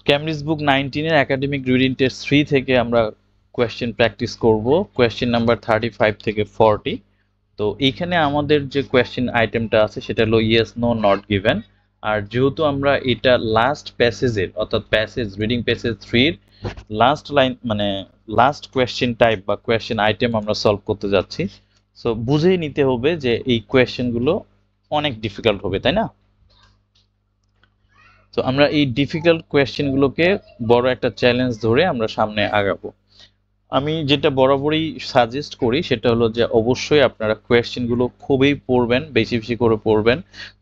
Cambridge বুক 19 এর academic reading test 3 থেকে আমরা কোয়েশ্চেন প্র্যাকটিস করব কোয়েশ্চেন নাম্বার 35 থেকে 40। তো এইখানে আমাদের যে কোয়েশ্চেন আইটেমটা আছে সেটা হলো ইয়েস নো নট গিভেন। আর যেহেতু আমরা এটা লাস্ট প্যাসেজের অর্থাৎ প্যাসেজ রিডিং প্যাসেজ 3 এর লাস্ট লাইন মানে লাস্ট কোয়েশ্চেন টাইপ বা কোয়েশ্চেন আইটেম আমরা সলভ করতে যাচ্ছি, সো বুঝেই নিতে হবে যে এই কোয়েশ্চেনগুলো অনেক ডিফিকাল্ট হবে, তাই না? তো আমরা এই ডিফিকাল্ট কোয়েশ্চেনগুলোকে বড় একটা চ্যালেঞ্জ ধরে আমরা সামনে আগাবো। আমি যেটা বরাবরই সাজেস্ট করি সেটা হলো যে অবশ্যই আপনারা কোয়েশ্চেনগুলো খুবই পড়বেন, বেশি বেশি করে পড়বেন।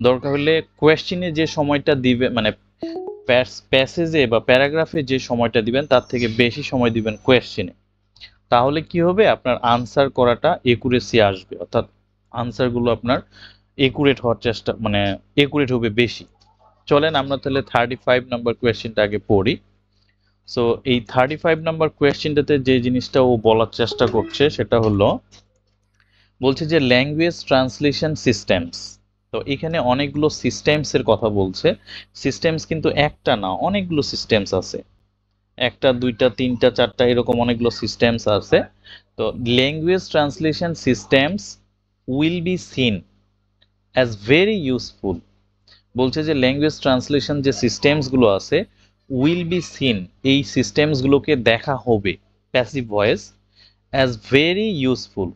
দরকার হলে কোয়েশ্চেনে যে সময়টা দিবে মানে প্যাসেজে বা প্যারাগ্রাফে যে সময়টা দিবেন তার থেকে বেশি সময় দিবেন কোয়েশ্চেনে। তাহলে কি হবে, আপনার আনসার করাটা একুরেসি আসবে, অর্থাৎ আনসারগুলো আপনার একুরেট হওয়ার চেষ্টা মানে একুরেট হবে বেশি। চলেন আমরা তাহলে 35 নাম্বার কোয়েশ্চেনটা আগে পড়ি। সো এই 35 নাম্বার কোয়েশ্চেনটাতে যে জিনিসটা ও বলার চেষ্টা করছে সেটা হলো, বলছে যে ল্যাঙ্গুয়েজ ট্রান্সলেশন সিস্টেমস। তো এখানে অনেকগুলো সিস্টেমস এর কথা বলছে। সিস্টেমস কিন্তু একটা না, অনেকগুলো সিস্টেমস আছে, একটা দুইটা তিনটা চারটা এরকম অনেকগুলো সিস্টেমস আছে। তো language translation systems will be seen as very useful. বলছে যে ল্যাঙ্গুয়েজ ট্রান্সলেশন যে সিস্টেমসগুলো আছে উইল বি সিন, এই সিস্টেমসগুলোকে দেখা হবে, passive voice, as very useful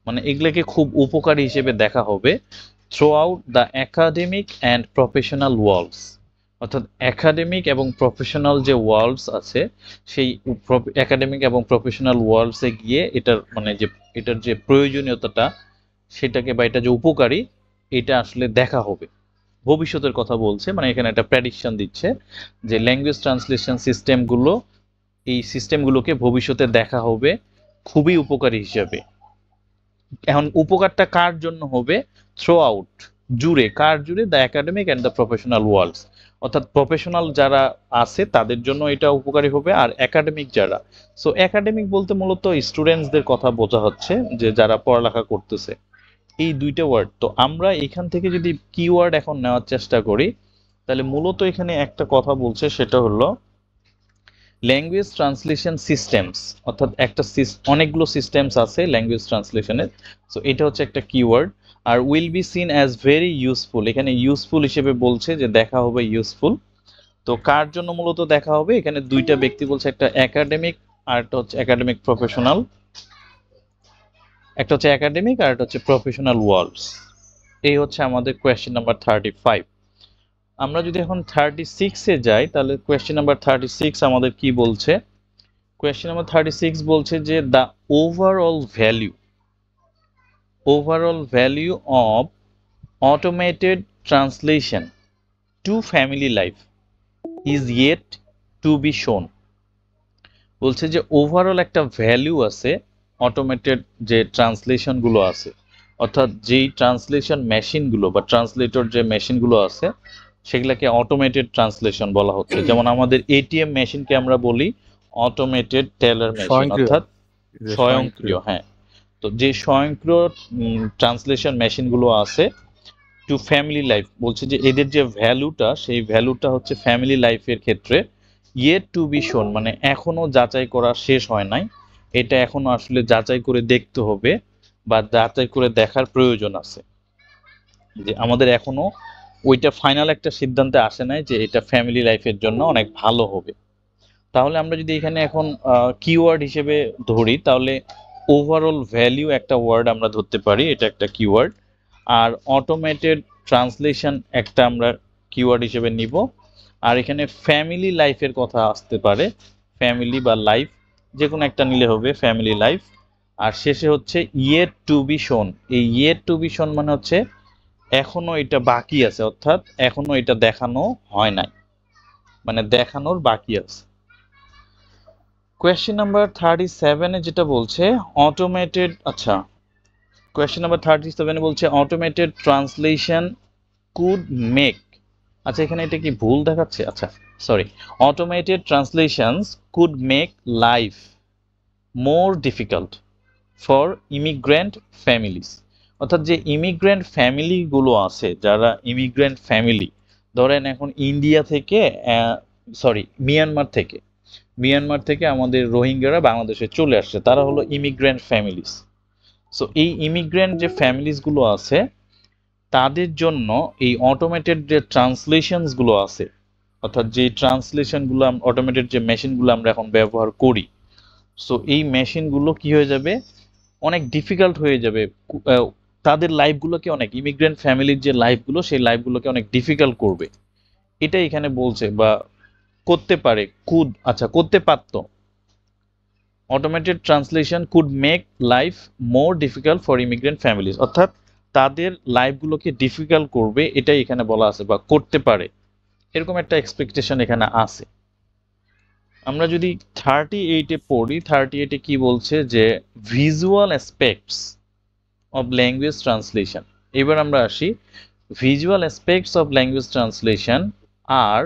মানে এগুলোকে খুব উপকারী হিসেবে দেখা হবে through the academic and professional worlds. অর্থাৎ একাডেমিক এবং প্রফেশনাল যে ওয়ার্ল্ডস আছে সেই একাডেমিক এবং প্রফেশনাল ওয়ার্ল্ডসে গিয়ে এটার যে প্রয়োজনীয়তাটা সেটাকে বা এটা যে উপকারী এটা আসলে দেখা হবে। ভবিষ্যতের কথা বলছে, মানে এখানে একটা প্রেডিকশন দিচ্ছে যে ল্যাঙ্গুয়েজ ট্রান্সলেশন সিস্টেমগুলো, এই সিস্টেমগুলোকে ভবিষ্যতে দেখা হবে খুবই উপকারী হিসেবে। এখন উপকারটা কার জন্য হবে? থ্রো আউট, জুড়ে, কার জুড়ে? The academic and the professional worlds. অর্থাৎ প্রফেশনাল যারা আছে তাদের জন্য এটা উপকারী হবে, আর একাডেমিক যারা, সো একাডেমিক বলতে মূলত স্টুডেন্টসদের কথা বোঝা হচ্ছে যে যারা পড়ালেখা করতেছে। এই দুইটা ওয়ার্ড, তো আমরা এখান থেকে যদি কিওয়ার্ড এখন নেওয়ার চেষ্টা করি তাহলে মূলত এখানে একটা কথা বলছে সেটা হলো ল্যাঙ্গুয়েজ ট্রান্সলেশন সিস্টেমস, অর্থাৎ অনেকগুলো সিস্টেমস আছে ল্যাঙ্গুয়েজ ট্রান্সলেশনের। সো এটা হচ্ছে একটা কিওয়ার্ড। আর will be seen as very useful, এখানে ইউজফুল হিসেবে বলছে যে দেখা হবে ইউজফুল। তো কার জন্য মূলত দেখা হবে? এখানে দুইটা ব্যক্তি বলছে, একটা একাডেমিক আর একটা হচ্ছে একাডেমিক প্রফেশনাল, একটা হচ্ছে একাডেমিক আর একটা হচ্ছে প্রফেশনাল ওয়ার্ল্ডস। এই হচ্ছে আমাদের কোয়েশ্চেন নাম্বার 35। আমরা যদি এখন 36-এ যাই তাহলে কোয়েশ্চেন নাম্বার 36 আমাদের কি বলছে? কোয়েশ্চেন নাম্বার 36 বলছে যে the overall value of automated translation to family life is yet to be shown. বলছে যে ওভারঅল একটা ভ্যালু আছে অটোমেটেড যে ট্রান্সলেশনগুলো আছে, অর্থাৎ যেই ট্রান্সলেশন মেশিনগুলো বা ট্রান্সলেটর যে মেশিনগুলো আছে সেগুলোকে অটোমেটেড ট্রান্সলেশন বলা হচ্ছে। যেমন আমাদের এটিএম মেশিনকে আমরা বলি অটোমেটেড টেলার মেশিন, অর্থাৎ স্বয়ংক্রিয়। হ্যাঁ, তো যে স্বয়ংক্রিয় ট্রান্সলেশন মেশিনগুলো আছে টু ফ্যামিলি লাইফ, বলছে যে এদের যে ভ্যালুটা সেই ভ্যালুটা হচ্ছে ফ্যামিলি লাইফের ক্ষেত্রে ইয়েট টু বি শোন, মানে এখনো যাচাই করা শেষ হয় নাই, এটা এখনো আসলে যাচাই করে দেখতে হবে বা যাচাই করে দেখার প্রয়োজন আছে, যে আমাদের এখনো ওইটা ফাইনাল একটা সিদ্ধান্তে আসে নাই যে এটা ফ্যামিলি লাইফের জন্য অনেক ভালো হবে। তাহলে আমরা যদি এখানে এখন কিওয়ার্ড হিসেবে ধরি তাহলে ওভারঅল ভ্যালু একটা ওয়ার্ড আমরা ধরতে পারি, এটা একটা কিওয়ার্ড। আর অটোমেটেড ট্রান্সলেশন একটা আমরা কিওয়ার্ড হিসেবে নিব। আর এখানে ফ্যামিলি লাইফের কথা আসতে পারে, ফ্যামিলি বা লাইফ যে কোনো একটা নিলে হবে, ফ্যামিলি লাইফ। আর শেষে হচ্ছে ইয়েট টু বি শোন, এই ইয়েট টু বি শোন মানে হচ্ছে এখনো এটা বাকি আছে, অর্থাৎ এখনো এটা দেখানো হয় নাই, মানে দেখানোর বাকি আছে। কোয়েশ্চেন নাম্বার 37-এ যেটা বলছে অটোমেটেড, আচ্ছা কোয়েশ্চেন নাম্বার 37-এ বলছে অটোমেটেড ট্রান্সলেশন কুড মেক, আচ্ছা এখানে এটা কি ভুল দেখাচ্ছে? আচ্ছা sorry, automated translations could make life more difficult for immigrant families. অর্থাৎ যে ইমিগ্রেন্ট ফ্যামিলিগুলো আছে, যারা ইমিগ্রেন্ট ফ্যামিলি, ধরেন এখন ইন্ডিয়া থেকে সরি, মিয়ানমার থেকে আমাদের রোহিঙ্গারা বাংলাদেশে চলে আসছে, তারা হলো ইমিগ্রেন্ট ফ্যামিলিস। সো এই ইমিগ্রেন্ট যে ফ্যামিলিসগুলো আছে তাদের জন্য এই অটোমেটেড যে ট্রান্সলেশনসগুলো আছে, অর্থাৎ যে ট্রান্সলেশনগুলো অটোমেটেড যে মেশিনগুলো আমরা এখন ব্যবহার করি, সো এই মেশিনগুলো কি হয়ে যাবে, অনেক ডিফিকাল্ট হয়ে যাবে। তাদের লাইফগুলোকে, অনেক ইমিগ্রেন্ট ফ্যামিলির যে লাইফগুলো সেই লাইফগুলোকে অনেক ডিফিকাল্ট করবে, এটা এখানে বলছে। বা করতে পারে, করতে পারত। Automated translation could make life more difficult for immigrant families, অর্থাৎ তাদের লাইফগুলোকে ডিফিকাল্ট করবে, এটাই এখানে বলা আছে, বা করতে পারে, এরকম একটা এক্সপেকটেশন এখানে আছে। আমরা যদি 38-এ পড়ি, 38-এ কি বলছে যে visual aspects of language translation. এবার আমরা আসি, visual aspects of language translation are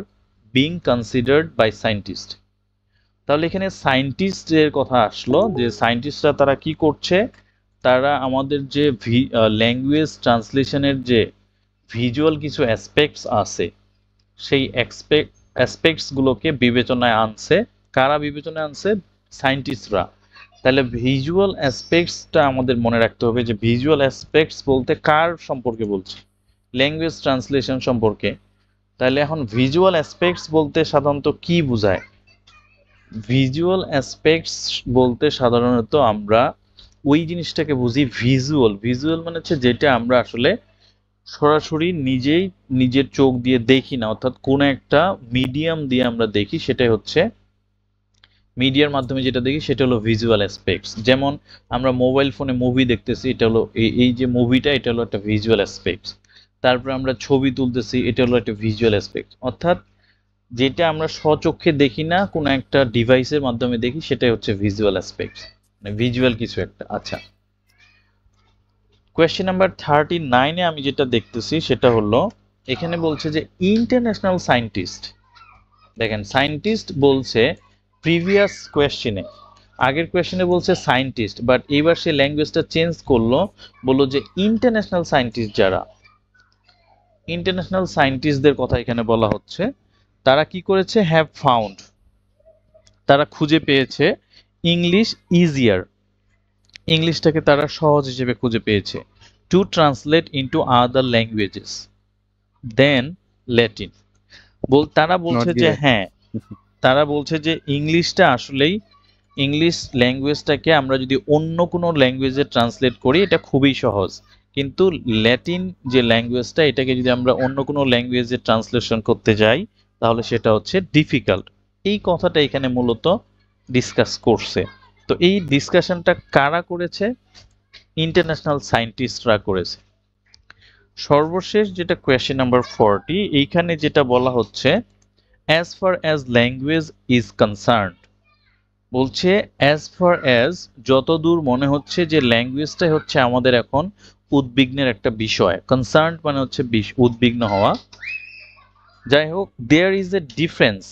being considered by scientist. তাহলে এখানে সায়েন্টিস্টের কথা আসলো, যে সায়েন্টিস্টরা তারা কি করছে, তারা আমাদের যে ল্যাঙ্গুয়েজ ট্রান্সলেশনের যে ভিজুয়াল কিছু অ্যাসপেক্টস আছে সেই অ্যাসপেক্টসগুলোকে বিবেচনায় আনছে। কারা বিবেচনায় আনছে? সায়েন্টিস্টরা। তাহলে ভিজুয়াল অ্যাসপেক্টসটা আমাদের মনে রাখতে হবে, যে ভিজুয়াল অ্যাসপেক্টস বলতে কার সম্পর্কে বলছে? ল্যাঙ্গুয়েজ ট্রান্সলেশন সম্পর্কে। তাহলে এখন ভিজুয়াল অ্যাসপেক্টস বলতে সাধারণত কি বোঝায়? ভিজুয়াল অ্যাসপেক্টস বলতে সাধারণত আমরা ওই জিনিসটাকে বুঝি ভিজুয়াল মানে হচ্ছে যেটা আমরা আসলে সরাসরি নিজের চোখ দিয়ে দেখি না, অর্থাৎ কোন একটা মিডিয়াম দিয়ে আমরা দেখি, সেটাই হচ্ছে মিডিয়ার মাধ্যমে যেটা দেখি সেটা হলো ভিজুয়াল অ্যাসপেক্টস। যেমন আমরা মোবাইল ফোনে মুভি দেখতেছি, এটা হলো এই যে মুভিটা, এটা হলো একটা ভিজুয়াল অ্যাসপেক্টস। তারপর আমরা ছবি তুলতেছি, এটা হলো একটা ভিজুয়াল অ্যাসপেক্টস। অর্থাৎ যেটা আমরা স্বচক্ষে দেখি না, কোনো একটা ডিভাইসের মাধ্যমে দেখি, সেটাই হচ্ছে ভিজুয়াল অ্যাসপেক্টস, মানে ভিজুয়াল কিছু একটা। আচ্ছা, কোয়েশ্চেন নাম্বার 39-এ আমি যেটা দেখতেছি সেটা হলো, এখানে বলছে যে ইন্টারন্যাশনাল সায়েন্টিস্ট। দেখেন, সায়েন্টিস্ট বলছে প্রিভিয়াস কোয়েশ্চেনে, আগের কোয়েশ্চেনে বলছে সায়েন্টিস্ট, বাট এইবার সে ল্যাঙ্গুয়েজটা চেঞ্জ করলো, বললো যে ইন্টারন্যাশনাল সায়েন্টিস্ট যারা, ইন্টারন্যাশনাল সায়েন্টিস্টদের কথা এখানে বলা হচ্ছে। তারা কি করেছে? হ্যাভ ফাউন্ড, তারা খুঁজে পেয়েছে ইংলিশ ইজিয়ার, ইংলিশটাকে তারা সহজ হিসেবে খুঁজে পেয়েছে, to translate into other languages than Latin. তারা বলছে যে হ্যাঁ, তারা বলছে যে ইংলিশটা আসলেই, ইংলিশ ল্যাঙ্গুয়েজটাকে আমরা যদি অন্য কোনো ল্যাঙ্গুয়েজে ট্রান্সলেট করি এটা খুবই সহজ, কিন্তু ল্যাটিন যে ল্যাঙ্গুয়েজটা, এটাকে যদি আমরা অন্য কোনো ল্যাঙ্গুয়েজে ট্রান্সলেশন করতে যাই তাহলে সেটা হচ্ছে ডিফিকাল্ট। এই কথাটা এখানে মূলত ডিসকাস করছে। তো এই ডিসকাশনটা কারা করেছে? ইন্টারন্যাশনাল সায়েন্টিস্টরা করেছে। সর্বশেষ যেটা কোয়েশ্চেন নাম্বার 40, এইখানে যেটা বলা হচ্ছে as far as language is concerned, বলছে as far as, যতদূর মনে হচ্ছে যে ল্যাঙ্গুয়েজটাই হচ্ছে আমাদের এখন উদ্বিগ্নের একটা বিষয়। কনসার্ন মানে হচ্ছে উদ্বিগ্ন হওয়া। যাই হোক, there is a difference,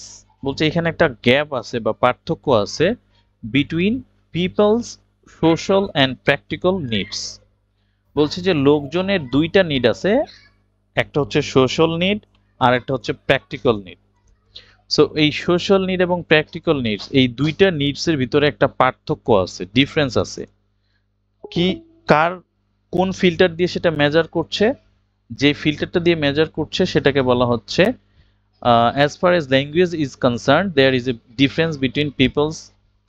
বলছে এখানে একটা গ্যাপ আছে বা পার্থক্য আছে between people's social and practical needs। বলছে যে লোকজনের দুইটা নিড আছে, একটা হচ্ছে সোশ্যাল নিড আর একটা হচ্ছে প্র্যাকটিক্যাল নিড। সো এই সোশ্যাল নিড এবং প্র্যাকটিক্যাল নিডস, এই দুইটা নিডস এর ভিতরে একটা পার্থক্য আছে, ডিফারেন্স আছে। কি, কার কোন ফিল্টার দিয়ে সেটা মেজার করছে? যে ফিল্টারটা দিয়ে মেজার করছে সেটাকে বলা হচ্ছে as far as language is concerned there is a difference between people's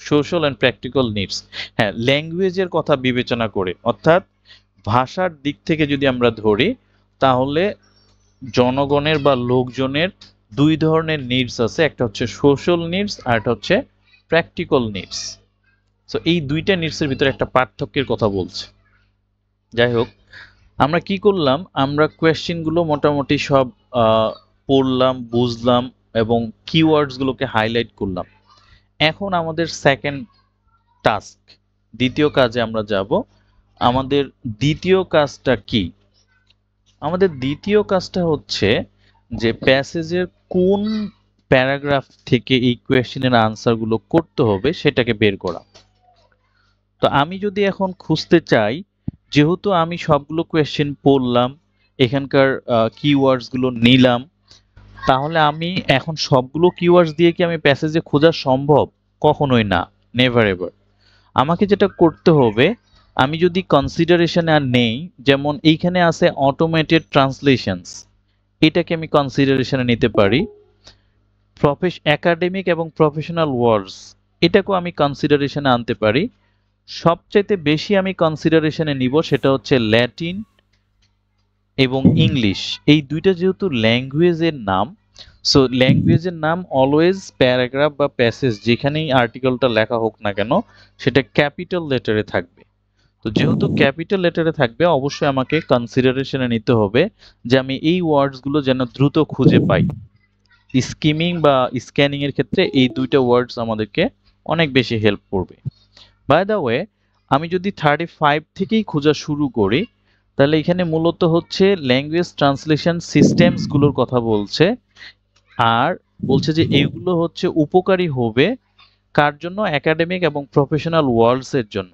social and practical needs। হ্যাঁ, ল্যাঙ্গুয়েজের কথা বিবেচনা করে, অর্থাৎ ভাষার দিক থেকে যদি আমরা ধরি, তাহলে জনগণের বা লোকজনের দুই ধরনের নিডস আছে, একটা হচ্ছে সোশ্যাল নিডস আর একটা হচ্ছে প্র্যাকটিক্যাল নিডস। সো এই দুইটা নিডসের ভিতরে একটা পার্থক্যের কথা বলছে। যাই হোক, আমরা কি করলাম, আমরা কোয়েশ্চেনগুলো মোটামুটি সব পড়লাম, বুঝলাম এবং কিওয়ার্ডসগুলোকে হাইলাইট করলাম। এখন আমাদের সেকেন্ড টাস্ক, দ্বিতীয় কাজে আমরা যাব। আমাদের দ্বিতীয় কাজটা কি? আমাদের দ্বিতীয় কাজটা হচ্ছে যে প্যাসেজের কোন প্যারাগ্রাফ থেকে এই কোয়েশ্চেনের আনসারগুলো করতে হবে সেটাকে বের করা। তো আমি যদি এখন খুঁজতে চাই, যেহেতু আমি সবগুলো কোয়েশ্চেন পড়লাম, এখানকার কিওয়ার্ডসগুলো নিলাম, তাহলে আমি এখন সবগুলো কিওয়ার্ডস দিয়ে কি আমি প্যাসেজে খোঁজা সম্ভব? কখনোই না, নেভার এভার। আমাকে যেটা করতে হবে, আমি যদি কনসিডারেশনে আর নেই, যেমন এইখানে আছে অটোমেটেড ট্রান্সলেশনস, এটাকে আমি কনসিডারেশনে নিতে পারি। একাডেমিক এবং প্রফেশনাল ওয়ার্ডস, এটাকেও আমি কনসিডারেশনে আনতে পারি। সবচাইতে বেশি আমি কনসিডারেশনে নিব সেটা হচ্ছে ল্যাটিন এবং ইংলিশ। এই দুইটা যেহেতু ল্যাঙ্গুয়েজের নাম, সো ল্যাঙ্গুয়েজের নাম অলওয়েজ প্যারাগ্রাফ বা প্যাসেজ যেখানেই আর্টিকেলটা লেখা হোক না কেন সেটা ক্যাপিটাল লেটারে থাকবে। তো যেহেতু ক্যাপিটাল লেটারে থাকবে, অবশ্যই আমাকে কনসিডারেশনে নিতে হবে যে আমি এই ওয়ার্ডসগুলো যেন দ্রুত খুঁজে পাই। স্কিমিং বা স্ক্যানিং এর ক্ষেত্রে এই দুইটা ওয়ার্ডস আমাদেরকে অনেক বেশি হেল্প করবে। বাই দ্য ওয়ে, আমি যদি 35 থেকেই খোঁজা শুরু করি, তাহলে এখানে মূলত হচ্ছে ল্যাঙ্গুয়েজ ট্রান্সলেশন সিস্টেমস গুলোর কথা বলছে, আর বলছে যে এইগুলো হচ্ছে উপকারী হবে কার জন্য? একাডেমিক এবং প্রফেশনাল ওয়ার্ল্ডস এর জন্য।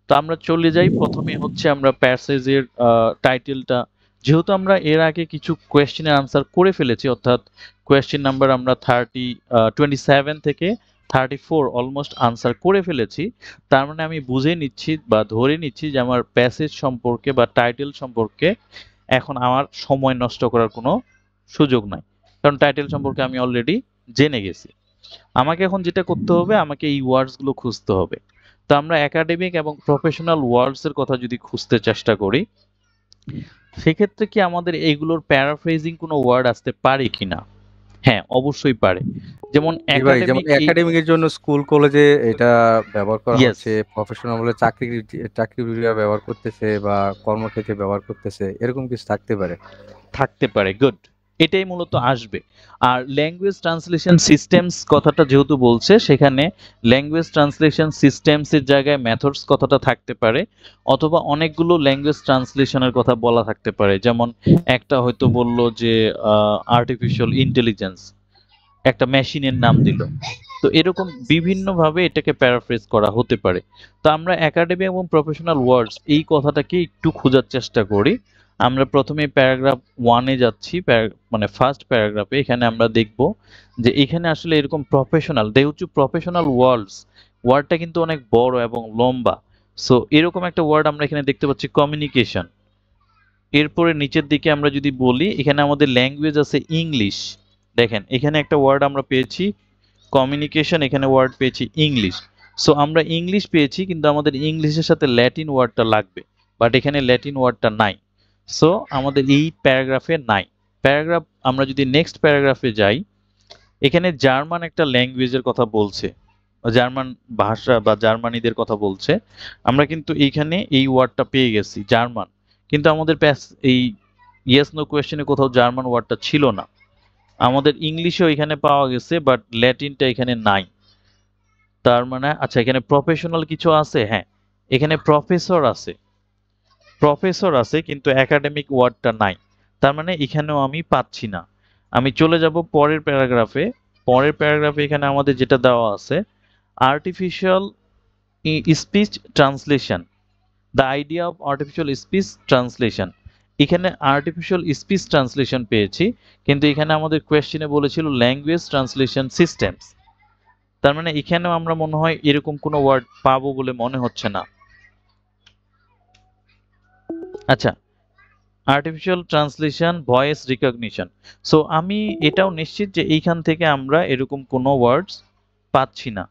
তো আমরা চলে যাই, প্রথমে হচ্ছে আমরা প্যাসেজের টাইটেলটা, যেহেতু আমরা এর আগে কিছু কোয়েশ্চেনের আনসার করে ফেলেছি, অর্থাৎ কোয়েশ্চেন নাম্বার আমরা 27 থেকে 34 অলমোস্ট আনসার করে ফেলেছি, তার মানে আমি বুঝে নিচ্ছি বা ধরে নিচ্ছি যে আমার প্যাসেজ সম্পর্কে বা টাইটেল সম্পর্কে এখন আমার সময় নষ্ট করার কোনো সুযোগ নাই, কারণ টাইটেল সম্পর্কে আমি অলরেডি জেনে গেছি। আমাকে এখন যেটা করতে হবে, আমাকে এই ওয়ার্ডস গুলো খুঁজতে হবে। তো আমরা একাডেমিক এবং প্রফেশনাল ওয়ার্ডস এর কথা যদি খুঁজতে চেষ্টা করি, সেক্ষেত্রে কি আমাদের এইগুলোর প্যারাফ্রেজিং কোনো ওয়ার্ড আসতে পারে কিনা? হ্যাঁ, অবশ্যই পারে। যেমন জি ভাই, যেমন একাডেমিক একাডেমিকের জন্য স্কুল কলেজে এটা ব্যবহার করা ইয়েস, হচ্ছে, প্রফেশনাল বলে চাকরিজীবীরা ব্যবহার করতেছে বা কর্মক্ষেত্রে ব্যবহার করতেছে, এরকম কিছু থাকতে পারে। থাকতে পারে, গুড। এটাই মূলত আসবে। আর ল্যাঙ্গুয়েজ ট্রান্সলেশন সিস্টেমস কথাটা যেহেতু বলছে, সেখানে ল্যাঙ্গুয়েজ ট্রান্সলেশন সিস্টেমস এর জায়গায় মেথডস কথাটা থাকতে পারে, অথবা অনেকগুলো ল্যাঙ্গুয়েজ ট্রান্সলেশনের কথা বলা থাকতে পারে। যেমন একটা হয়তো বলল যে আর্টিফিশিয়াল ইন্টেলিজেন্স, একটা মেশিনের নাম দিল। তো এরকম বিভিন্নভাবে এটাকে প্যারাফ্রেজ করা হতে পারে। তো আমরা একাডেমি এবং প্রফেশনাল ওয়ার্ডস এই কথাটাকে একটু খোঁজার চেষ্টা করি। আমরা প্রথমে প্যারাগ্রাফ 1-এ যাচ্ছি, মানে ফার্স্ট প্যারাগ্রাফে। এখানে আমরা দেখব যে এখানে আসলে এরকম প্রফেশনাল, যেহেতু প্রফেশনাল ওয়ার্ডস, ওয়ার্ডটা কিন্তু অনেক বড় এবং লম্বা। সো এরকম একটা ওয়ার্ড আমরা এখানে দেখতে পাচ্ছি, কমিউনিকেশন। এরপরে নিচের দিকে আমরা যদি বলি, এখানে আমাদের ল্যাঙ্গুয়েজ আছে ইংলিশ। দেখেন এখানে একটা ওয়ার্ড আমরা পেয়েছি কমিউনিকেশন, এখানে ওয়ার্ড পেয়েছি ইংলিশ। সো আমরা ইংলিশ পেয়েছি, কিন্তু আমাদের ইংলিশের সাথে ল্যাটিন ওয়ার্ডটা লাগবে, বাট এখানে ল্যাটিন ওয়ার্ডটা নাই। সো আমাদের এই প্যারাগ্রাফে নাই। প্যারাগ্রাফ, আমরা যদি নেক্সট প্যারাগ্রাফে যাই, এখানে জার্মান একটা ল্যাঙ্গুয়েজের কথা বলছে, জার্মান ভাষা বা জার্মানিদের কথা বলছে। আমরা কিন্তু এইখানে এই ওয়ার্ডটা পেয়ে গেছি জার্মান, কিন্তু আমাদের এই ইয়েস নো কোয়েশ্চেনে কোথাও জার্মান ওয়ার্ডটা ছিল না। আমাদের ইংলিশেও এখানে পাওয়া গেছে, বাট ল্যাটিনটা এখানে নাই। তার মানে আচ্ছা, এখানে প্রফেশনাল কিছু আছে, হ্যাঁ এখানে প্রফেসর আছে, প্রফেসর আছে, কিন্তু একাডেমিক ওয়ার্ডটা নাই। তার মানে এখানেও আমি পাচ্ছি না। আমি চলে যাব পরের প্যারাগ্রাফে। পরের প্যারাগ্রাফে এখানে আমাদের যেটা দেওয়া আছে, artificial speech translation, the idea of artificial speech translation. এখানে আর্টিফিশিয়াল স্পিচ ট্রান্সলেশন পেয়েছি, কিন্তু এখানে আমাদের কোয়েশ্চেনে বলেছিল ল্যাঙ্গুয়েজ ট্রান্সলেশন সিস্টেমস। তার মানে এখানেও আমরা মনে হয় এরকম কোনো ওয়ার্ড পাবো বলে মনে হচ্ছে না। আচ্ছা, artificial translation voice recognition. So আমি এটাও নিশ্চিত যে এইখান থেকে আমরা এরকম কোনো ওয়ার্ডস পাচ্ছি না।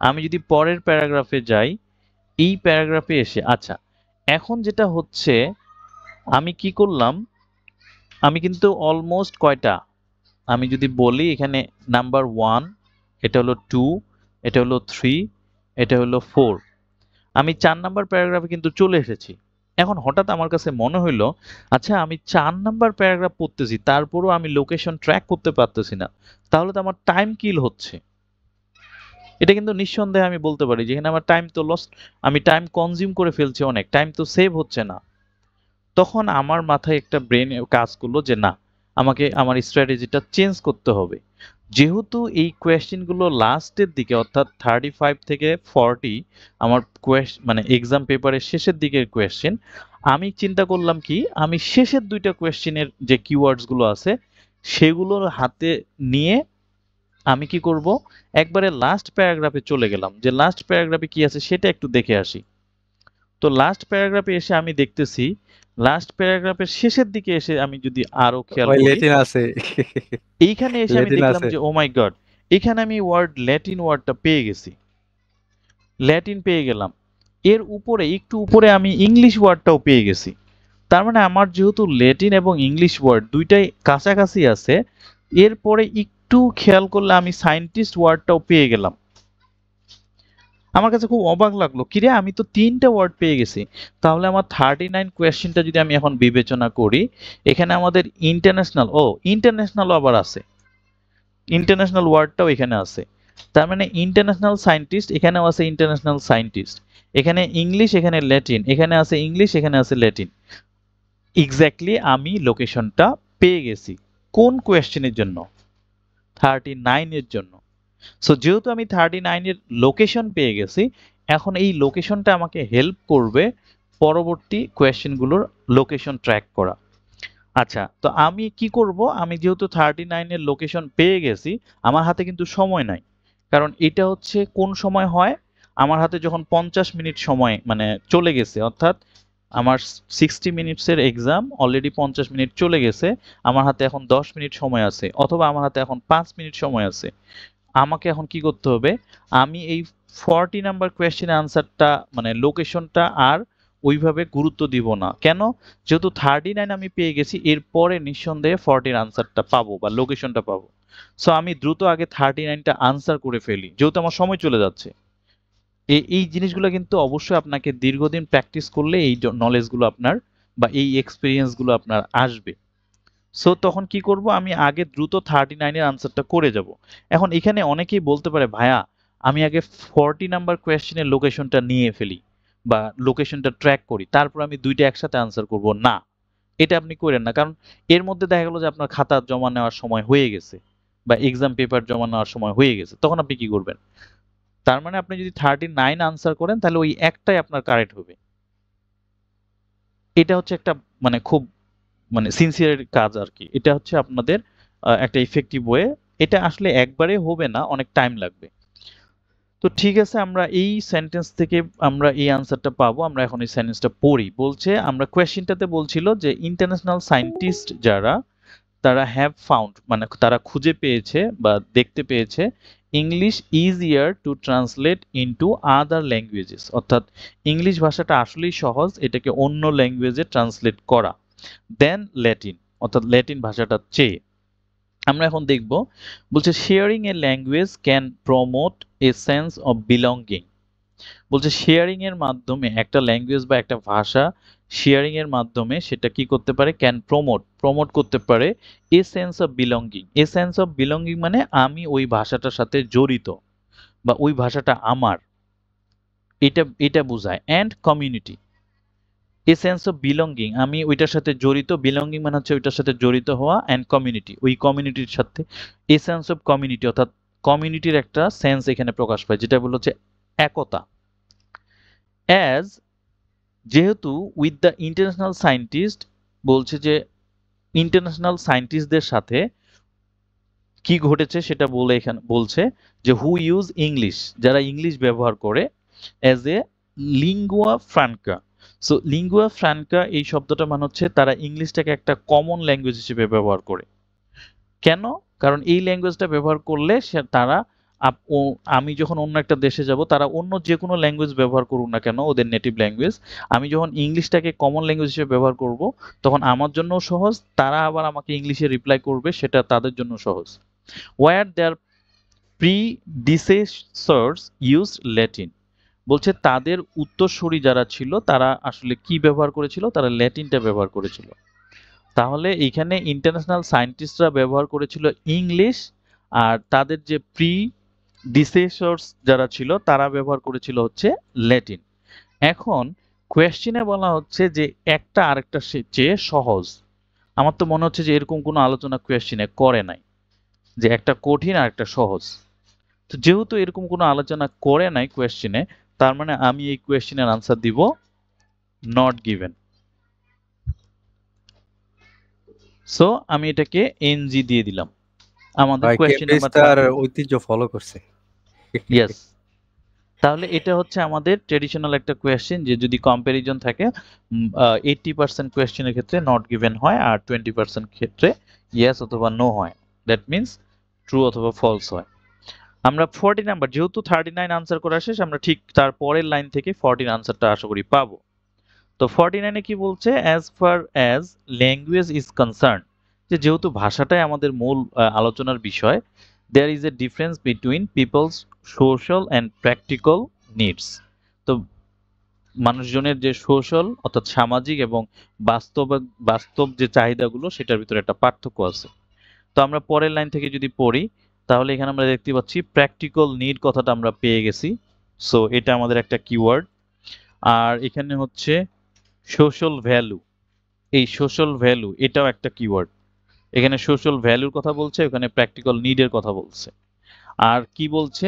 আমি যদি পরের প্যারাগ্রাফে যাই, এই প্যারাগ্রাফে এসে, আচ্ছা এখন যেটা হচ্ছে, আমি কি করলাম, আমি কিন্তু অলমোস্ট কয়টা, আমি যদি বলি এখানে নাম্বার 1, এটা হলো 2, এটা হলো 3, এটা হলো 4, আমি 4 নাম্বার প্যারাগ্রাফে কিন্তু চলে এসেছি। এখন হঠাৎ আমার কাছে মনে হইলো, আচ্ছা আমি 4 নাম্বার প্যারাগ্রাফ পড়তেছি, তারপরও আমি লোকেশন ট্র্যাক করতে পারতেছি না, তাহলে তো আমার টাইম কিল হচ্ছে। এটা কিন্তু নিঃসন্দেহে আমি বলতে পারি যেখানে আমার টাইম তো লস্ট, আমি টাইম কনজিউম করে ফেলছি, অনেক টাইম তো সেভ হচ্ছে না। তখন আমার মাথায় একটা ব্রেন কাজ করলো যে না, আমাকে আমার স্ট্র্যাটেজিটা চেঞ্জ করতে হবে। যেহেতু এই কোয়েশ্চেনগুলো লাস্টের দিকে, অর্থাৎ 35 থেকে 40 আমার মানে এক্সাম পেপারের শেষের দিকের কোয়েশ্চেন, আমি চিন্তা করলাম কি, আমি শেষের দুইটা কোয়েশ্চেনের যে কিওয়ার্ডস গুলো আছে সেগুলোর হাতে নিয়ে আমি কি করব, একবারে লাস্ট প্যারাগ্রাফে চলে গেলাম যে লাস্ট প্যারাগ্রাফে কি আছে সেটা একটু দেখে আসি। তো লাস্ট প্যারাগ্রাফে এসে আমি দেখতেছি, লাস্ট প্যারাগ্রাফের শেষের দিকে এসে আমি যদি আরো খেয়াল ওই করি, ল্যাটিন আছে। এইখানে এসে আমি ল্যাটিন দেখলাম আছে। যে ও মাই গড, এখানে আমি ল্যাটিন ওয়ার্ডটা পেয়ে গেছি, ল্যাটিন পেয়ে গেলাম। এর উপরে একটু উপরে আমি ইংলিশ ওয়ার্ডটাও পেয়ে গেছি। তার মানে আমার যেহেতু ল্যাটিন এবং ইংলিশ ওয়ার্ড দুইটাই কাছাকাছি আছে, এরপরে একটু খেয়াল করলে আমি সায়েন্টিস্ট ওয়ার্ডটাও পেয়ে গেলাম। আমার কাছে খুব অবাক লাগলো, কিরে আমি তো 3টা ওয়ার্ড পেয়ে গেছি। তাহলে আমার 39 কোয়েশ্চেনটা যদি আমি এখন বিবেচনা করি, এখানে আমাদের ইন্টারন্যাশনালও আবার আছে, ইন্টারন্যাশনাল ওয়ার্ডটাও এখানে আছে। তার মানে ইন্টারন্যাশনাল সায়েন্টিস্ট, এখানেও আছে ইন্টারন্যাশনাল সায়েন্টিস্ট। এখানে ইংলিশ, এখানে ল্যাটিন, এখানে আছে ইংলিশ, এখানে আছে ল্যাটিন। এক্স্যাক্টলি আমি লোকেশনটা পেয়ে গেছি। কোন কোয়েশ্চেনের জন্য? 39 এর জন্য। সো যেহেতু আমি 39 এর লোকেশন পেয়ে গেছি, এখন এই লোকেশনটা আমাকে হেল্প করবে পরবর্তী কোয়েশ্চেনগুলোর লোকেশন ট্র্যাক করা। আচ্ছা, তো আমি কি করব, আমি যেহেতু 39 এর লোকেশন পেয়ে গেছি, আমার হাতে কিন্তু সময় নাই। কারণ এটা হচ্ছে কোন সময় হয়, আমার হাতে যখন 50 মিনিট সময় মানে চলে গেছে, অর্থাৎ আমার 60 মিনিটসের এক্সাম অলরেডি 50 মিনিট চলে গেছে, আমার হাতে এখন 10 মিনিট সময় আছে, অথবা আমার হাতে এখন 5 মিনিট সময় আছে। আমাকে এখন কি করতে হবে, আমি এই 40 নাম্বার কোয়েশ্চেনের আনসারটা মানে লোকেশনটা আর ওইভাবে গুরুত্ব দিব না। কেন? যেহেতু 39 আমি পেয়ে গেছি, এরপরে নিঃসন্দেহে 40 এর আনসারটা পাবো বা লোকেশনটা পাবো। সো আমি দ্রুত আগে 39টা আনসার করে ফেলি, যেহেতু আমার সময় চলে যাচ্ছে। এই জিনিসগুলো কিন্তু অবশ্যই আপনাকে দীর্ঘদিন প্র্যাকটিস করলে এই নলেজগুলো আপনার বা এই এক্সপিরিয়েন্সগুলো আপনার আসবে। সো তখন কি করব, আমি আগে দ্রুত 39 এর আনসারটা করে যাব। এখন এখানে অনেকেই বলতে পারে, ভাইয়া আমি আগে 40 নাম্বার কোয়েশ্চেনের লোকেশনটা নিয়ে ফেলি বা লোকেশনটা ট্র্যাক করি, তারপর আমি দুইটা একসাথে আনসার করব। না, এটা আপনি করেন না। কারণ এর মধ্যে দেখা গেল যে আপনার খাতা জমা নেওয়ার সময় হয়ে গেছে বা এক্সাম পেপার জমা নেওয়ার সময় হয়ে গেছে, তখন আপনি কি করবেন? তার মানে আপনি যদি 39 আনসার করেন তাহলে ওই একটাই আপনার কারেক্ট হবে। এটা হচ্ছে একটা মানে খুব মানে সিনসিয়ার কাজ আর কি। এটা হচ্ছে আপনাদের একটা ইফেক্টিভ ওয়ে। এটা আসলে একবারে হবে না, অনেক টাইম লাগবে। তো ঠিক আছে, আমরা এই সেন্টেন্স থেকে আমরা এই আনসারটা পাবো। আমরা এখন এই সেন্টেন্সটা পড়ি। বলছে, আমরা কোয়েশ্চেনটাতে বলছিল যে ইন্টারন্যাশনাল সায়েন্টিস্ট যারা, তারা হ্যাভ ফাউন্ড মানে তারা খুঁজে পেয়েছে বা দেখতে পেয়েছে English easier two translate into other languages, অর্থাৎ ইংলিশ ভাষাটা আসলেই সহজ এটাকে অন্য ল্যাঙ্গুয়েজে ট্রান্সলেট করা দেন ল্যাটিন, অর্থাৎ ল্যাটিন ভাষাটা চেয়ে। আমরা এখন দেখব, বলছে sharing A language can promote a sense of belonging. বলছে শেয়ারিং এর মাধ্যমে একটা ল্যাঙ্গুয়েজ বা একটা ভাষা শেয়ারিং এর মাধ্যমে সেটা কি করতে পারে, ক্যান প্রমোট করতে পারে a sense of belonging. A sense of belonging মানে আমি ওই ভাষাটার সাথে জড়িত বা ওই ভাষাটা আমার, এটা এটা বোঝায়। And community, a sense of belonging আমি ওইটার সাথে জড়িত, বিলঙ্গিং মানে হচ্ছে ওইটার সাথে জড়িত হওয়া, অ্যান্ড কমিউনিটি ওই কমিউনিটির সাথে, এ সেন্স অফ কমিউনিটি অর্থাৎ কমিউনিটির একটা সেন্স এখানে প্রকাশ পায়, যেটা বলা হচ্ছে একতা। অ্যাজ, যেহেতু উইথ দ্য ইন্টারন্যাশনাল সায়েন্টিস্ট, বলছে যে ইন্টারন্যাশনাল সায়েন্টিস্টদের সাথে কি ঘটেছে সেটা বলে এখানে বলছে যে হু ইউজ ইংলিশ, যারা ইংলিশ ব্যবহার করে, as a lingua Franka. So lingua Franka এই শব্দটা মানে হচ্ছে তারা ইংলিশটাকে একটা কমন ল্যাঙ্গুয়েজ হিসেবে ব্যবহার করে। কেন? কারণ এই ল্যাঙ্গুয়েজটা ব্যবহার করলে তারা আমি যখন অন্য একটা দেশে যাব, তারা অন্য যে কোনো ল্যাঙ্গুয়েজ ব্যবহার করুক না কেন, ওদের নেটিভ ল্যাঙ্গুয়েজ, আমি যখন ইংলিশটাকে কমন ল্যাঙ্গুয়েজ হিসেবে ব্যবহার করব, তখন আমার জন্যও সহজ, তারা আবার আমাকে ইংলিশে রিপ্লাই করবে, সেটা তাদের জন্য সহজ। ওয়ার দেয়ার প্রিডিসেসর্স ইউজড ল্যাটিন, বলছে তাদের উত্তরসূরি যারা ছিল তারা আসলে কি ব্যবহার করেছিল, তারা ল্যাটিনটা ব্যবহার করেছিল। তাহলে এখানে ইন্টারন্যাশনাল সায়েন্টিস্টরা ব্যবহার করেছিল ইংলিশ, আর তাদের যে প্রিডিসেসর্স যারা ছিল তারা ব্যবহার করেছিল হচ্ছে ল্যাটিন। এখন কোয়েশ্চেনে বলা হচ্ছে যে একটা আরেকটা চেয়ে সহজ। আমার তো মনে হচ্ছে যে এরকম কোনো আলোচনা কোয়েশ্চেনে করে নাই যে একটা কঠিন আর একটা সহজ। তো যেহেতু এরকম কোনো আলোচনা করে নাই কোয়েশ্চেনে, তার মানে আমি এই কোয়েশ্চেনের আনসার দিব নট গিভেন। সো আমি এটাকে এনজি দিয়ে দিলাম। আমাদের ভাই কোয়েশ্চেন কেমব্রিজ নাম্বার তার ঐতিহ্য ফলো করছে। ইয়েস। তাহলে এটা হচ্ছে আমাদের ট্রেডিশনাল একটা কোয়েশ্চেন যে যদি কম্প্যারিজন থাকে 80% কোয়েশ্চেনের ক্ষেত্রে নট গিভেন হয় আর 20% ক্ষেত্রে ইয়েস অথবা নো হয়। দ্যাট মিন্স ট্রু অথবা ফলস হয়। আমরা 40 নাম্বার যেহেতু 39 আনসার করা শেষ আমরা ঠিক তার পরের লাইন থেকে 40 আনসারটা আশা করি পাবো। তো 49 এ কি বলছে as far as language is concern যে যেহেতু ভাষাটাই আমাদের মূল আলোচনার বিষয় there is a difference between people's social and practical needs. তো মানুষজনের যে সোশ্যাল অর্থাৎ সামাজিক এবং বাস্তব বাস্তব যে চাহিদাগুলো সেটার ভিতরে একটা পার্থক্য আছে। তো আমরা পরের লাইন থেকে যদি পড়ি তাহলে এখানে আমরা দেখতে পাচ্ছি প্র্যাকটিক্যাল নিড কথাটা আমরা পেয়ে গেছি। সো এটা আমাদের একটা কিওয়ার্ড। আর এখানে হচ্ছে সোশ্যাল ভ্যালু, এই সোশ্যাল ভ্যালু এটাও একটা কিওয়ার্ড। এখানে সোশ্যাল ভ্যালুর কথা বলছে, ওখানে প্র্যাকটিক্যাল নিডের কথা বলছে। আর কি বলছে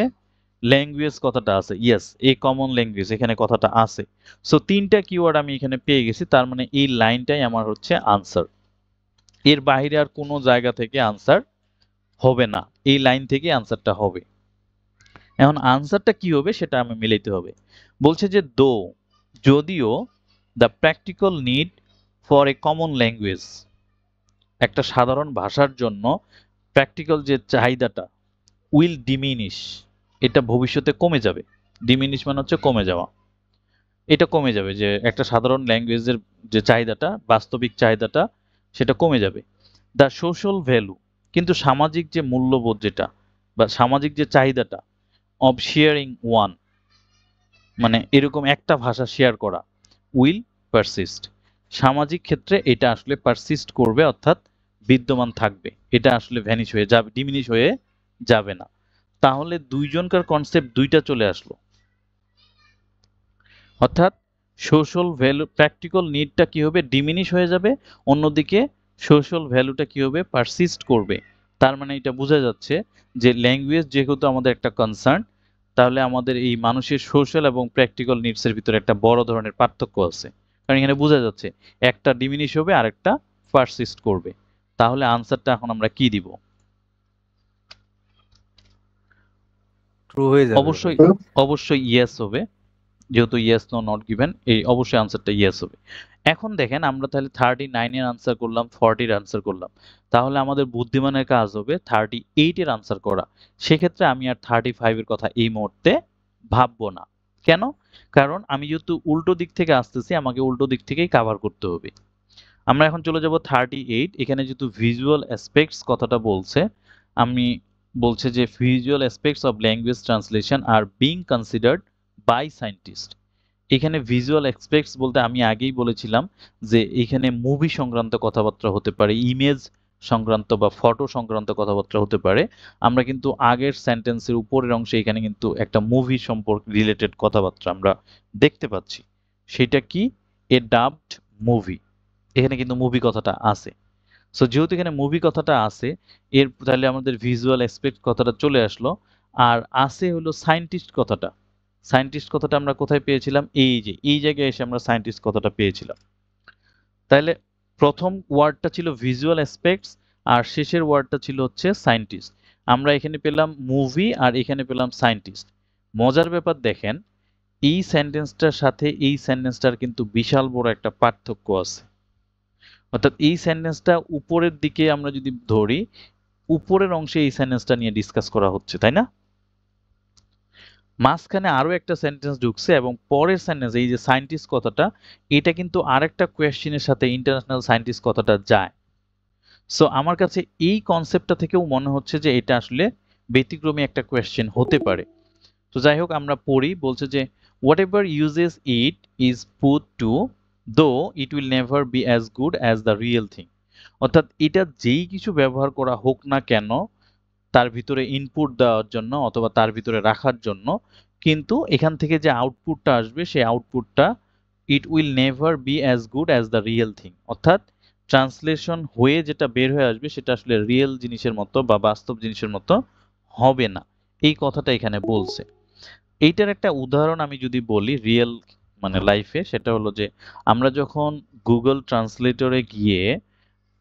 ল্যাঙ্গুয়েজ কথাটা আছে, ইয়েস এ কমন ল্যাঙ্গুয়েজ এখানে কথাটা আছে। সো তিনটা কিওয়ার্ড আমি এখানে পেয়ে গেছি, তার মানে এই লাইনটাই আমার হচ্ছে আনসার। এর বাইরে আর কোনো জায়গা থেকে আনসার হবে না, এই লাইন থেকে আনসারটা হবে। এখন আনসারটা কি হবে সেটা আমি মিলাইতে হবে। বলছে যে দো যদিও the practical need for a common language একটা সাধারণ ভাষার জন্য প্র্যাকটিক্যাল যে চাহিদাটা উইল ডিমিনিশ এটা ভবিষ্যতে কমে যাবে। ডিমিনিশ মানে হচ্ছে কমে যাওয়া, এটা কমে যাবে যে একটা সাধারণ ল্যাঙ্গুয়েজের যে চাহিদাটা বাস্তবিক চাহিদাটা সেটা কমে যাবে। দ্য সোশ্যাল ভ্যালু কিন্তু সামাজিক যে মূল্যবোধ যেটা বা সামাজিক যে চাহিদাটা অফ শেয়ারিং ওয়ান মানে এরকম একটা ভাষা শেয়ার করা উইল পারসিস্ট সামাজিক ক্ষেত্রে এটা আসলে পারসিস্ট করবে অর্থাৎ বিদ্যমান থাকবে, এটা আসলে ভ্যানিশ হয়ে যাবে ডিমিনিশ হয়ে যাবে না। তাহলে দুইজনকার কনসেপ্ট দুইটা চলে আসলো, অর্থাৎ সোশ্যাল ভ্যালু প্র্যাকটিক্যাল নিডটা কি হবে ডিমিনিশ হয়ে যাবে, অন্যদিকে সোশ্যাল ভ্যালুটা কি হবে পারসিস্ট করবে। তার মানে এটা বোঝা যাচ্ছে যে ল্যাঙ্গুয়েজ যেহেতু আমাদের একটা কনসার্ন তাহলে আমাদের এই মানুষের সোশ্যাল এবং প্র্যাকটিক্যাল নিডসের ভিতরে একটা বড় ধরনের পার্থক্য আছে। কারণ এখানে বোঝা যাচ্ছে একটা ডিমিনিশ হবে আর একটা পারসিস্ট করবে। তাহলে আনসারটা এখন আমরা কি দিব? ট্রু হয়ে যাবে ভাই। অবশ্যই অবশ্যই ইয়েস হবে, যেহেতু ইয়েস নো নট গিভেন এই অবশ্যই আনসারটা ইয়েস হবে। এখন দেখেন আমরা তাহলে 39 এর আনসার করলাম, 40 এর আনসার করলাম, তাহলে আমাদের বুদ্ধিমানের কাজ হবে 38 এর আনসার করা। সেক্ষেত্রে আমি আর 35 এর কথা এই মুহূর্তে ভাববো না। কেন? কারণ আমি যেহেতু উল্টো দিক থেকে আসতেছি আমাকে উল্টো দিক থেকেই কাভার করতে হবে। আমরা এখন চলে যাব 38। এখানে যেহেতু ভিজুয়াল অ্যাসপেক্টস কথাটা বলছে, আমি বলছে যে visual aspects of language translation are being considered by scientist. এখানে ভিজুয়াল অ্যাসপেক্টস বলতে আমি আগেই বলেছিলাম যে এখানে মুভি সংক্রান্ত কথাবার্তা হতে পারে, ইমেজ সংক্রান্ত বা ফটো সংক্রান্ত কথাবার্তা হতে পারে। আমরা কিন্তু আগের সেন্টেন্সের উপরের অংশে এখানে কিন্তু একটা মুভি সম্পর্কে রিলেটেড কথাবার্তা আমরা দেখতে পাচ্ছি। সেটা কি? এ ডাবড মুভি, এখানে কিন্তু মুভি কথাটা আছে। সো যেহেতু এখানে মুভি কথাটা আছে এর তাহলে আমাদের ভিজুয়াল অ্যাসপেক্ট কথাটা চলে আসলো। আর আছে হলো সায়েন্টিস্ট কথাটা। সায়েন্টিস্ট কথাটা আমরা কোথায় পেয়েছিলাম? এই যে এই জায়গায় এসে আমরা সায়েন্টিস্ট কথাটা পেয়েছিলাম। তাহলে প্রথম ওয়ার্ডটা ছিল ভিজুয়াল অ্যাসপেক্টস আর শেষের ওয়ার্ডটা ছিল হচ্ছে সায়েন্টিস্ট। আমরা এখানে পেলাম মুভি আর এখানে পেলাম সায়েন্টিস্ট। মজার ব্যাপার দেখেন এই সেন্টেন্সটার সাথে এই সেন্টেন্সটার কিন্তু বিশাল বড় একটা পার্থক্য আছে। অর্থাৎ এই সেন্টেন্সটা উপরের দিকে আমরা যদি ধরি উপরের অংশে এই সেন্টেন্সটা নিয়ে ডিসকাস করা হচ্ছে তাই না? মাঝখানে আরো একটা সেন্টেন্স ঢুকছে এবং পরের সেন্টেন্স এই যে সায়েন্টিস্ট কথাটা এটা কিন্তু আরেকটা কোয়েশ্চেনের সাথে ইন্টারন্যাশনাল সায়েন্টিস্ট কথাটা যায়। সো আমার কাছে এই কনসেপ্টটা থেকেও মনে হচ্ছে যে এটা আসলে ব্যতিক্রমী একটা কোয়েশ্চেন হতে পারে। তো যাই হোক আমরা পড়ি বলছে যে whatever uses it is put to though it will never be as good as the real thing. অর্থাৎ এটা যেই কিছু ব্যবহার করা হোক না কেন তার ভিতরে ইনপুট দেওয়ার জন্য অথবা তার ভিতরে রাখার জন্য, কিন্তু এখান থেকে যে আউটপুটটা আসবে সেই আউটপুটটা it will never be as good as the real thing. অর্থাৎ ট্রান্সলেশন হয়ে যেটা বের হয়ে আসবে সেটা আসলে রিয়েল জিনিসের মতো বা বাস্তব জিনিসের মতো হবে না, এই কথাটা এখানে বলছে। এইটার একটা উদাহরণ আমি যদি বলি রিয়েল মানে লাইফে, সেটা হলো যে আমরা যখন গুগল ট্রান্সলেটরে গিয়ে